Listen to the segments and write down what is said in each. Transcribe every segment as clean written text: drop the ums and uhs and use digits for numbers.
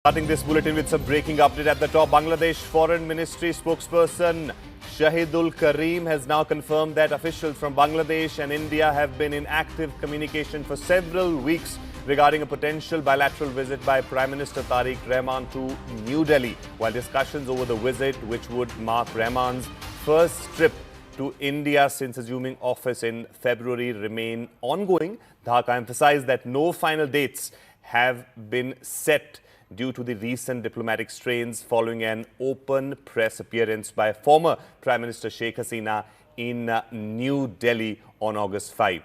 Starting this bulletin with some breaking update at the top. Bangladesh Foreign Ministry spokesperson Shahidul Karim has now confirmed that officials from Bangladesh and India have been in active communication for several weeks regarding a potential bilateral visit by Prime Minister Tariq Rahman to New Delhi. While discussions over the visit, which would mark Rahman's first trip to India since assuming office in February, remain ongoing, Dhaka emphasized that no final dates have been set due to the recent diplomatic strains following an open press appearance by former Prime Minister Sheikh Hasina in New Delhi on August 5.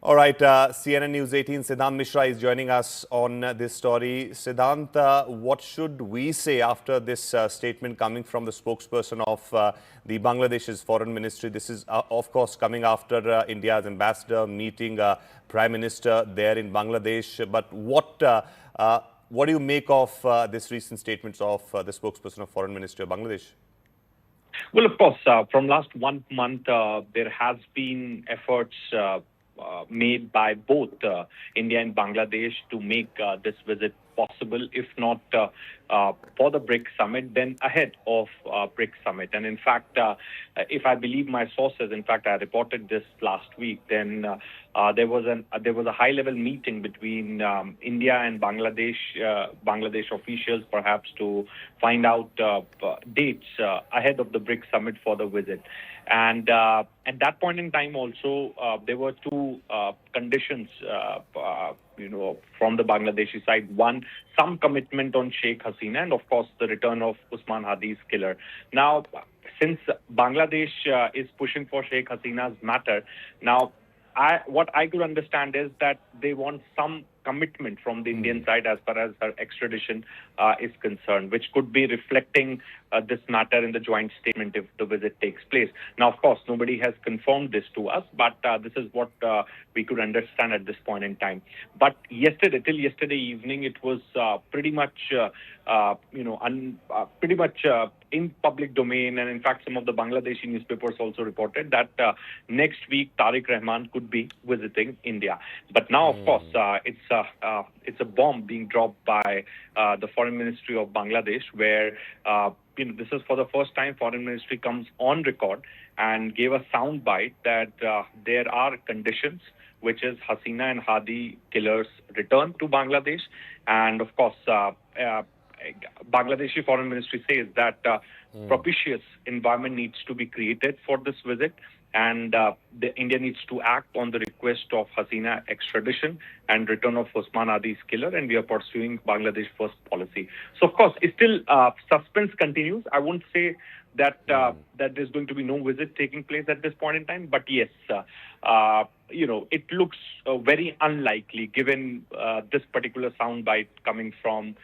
All right, CNN News 18, Siddhant Mishra is joining us on this story. Siddhant, what should we say after this statement coming from the spokesperson of the Bangladesh's foreign ministry? This is, of course, coming after India's ambassador meeting Prime Minister there in Bangladesh. But what do you make of this recent statements of the spokesperson of Foreign Ministry of Bangladesh? Well, of course, from last 1 month, there has been efforts made by both India and Bangladesh to make this visit possible, if not for the BRICS summit, then ahead of BRICS summit. And in fact, if I believe my sources, in fact, I reported this last week, then there was a high-level meeting between India and Bangladesh officials, perhaps to find out dates ahead of the BRICS summit for the visit. And at that point in time, also there were two conditions, from the Bangladeshi side. One, some commitment on Sheikh Hasina, and of course the return of Usman Hadi's killer. Now, since Bangladesh is pushing for Sheikh Hasina's matter, now what I could understand is that they want some commitment from the Indian side as far as her extradition is concerned, which could be reflecting this matter in the joint statement if the visit takes place. Now, of course, nobody has confirmed this to us, but this is what we could understand at this point in time. But till yesterday evening, it was pretty much, in public domain, and in fact, some of the Bangladeshi newspapers also reported that next week Tariq Rahman could be visiting India. But now, of course, it's a bomb being dropped by the Foreign Ministry of Bangladesh, where this is for the first time Foreign Ministry comes on record and gave a sound bite that there are conditions, which is Hasina and Hadi killers return to Bangladesh, and of course Bangladeshi Foreign Ministry says that propitious environment needs to be created for this visit, and India needs to act on the request of Hasina extradition and return of Usman Hadi's killer, and we are pursuing Bangladesh first policy. So, of course, still suspense continues. I won't say that that there's going to be no visit taking place at this point in time, but yes, it looks very unlikely given this particular soundbite coming from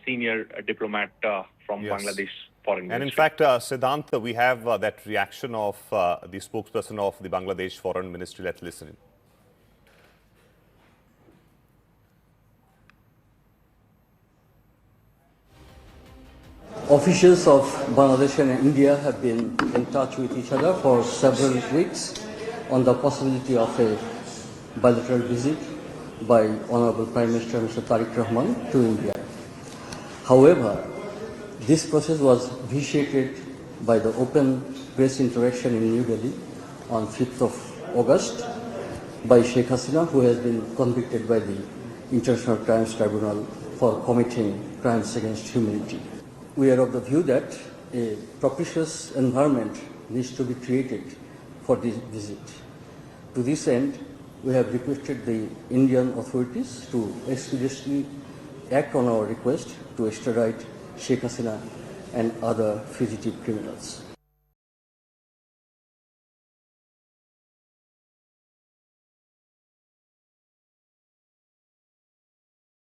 senior diplomat from Bangladesh. And in fact, Siddhant, we have that reaction of the spokesperson of the Bangladesh Foreign Ministry. Let's listen in. Officials of Bangladesh and India have been in touch with each other for several weeks on the possibility of a bilateral visit by Honorable Prime Minister Mr. Tariq Rahman to India. However, this process was vitiated by the open press interaction in New Delhi on 5th of August by Sheikh Hasina, who has been convicted by the International Crimes Tribunal for committing crimes against humanity. We are of the view that a propitious environment needs to be created for this visit. To this end, we have requested the Indian authorities to expeditiously act on our request to extradite Sheikh Hasina and other fugitive criminals.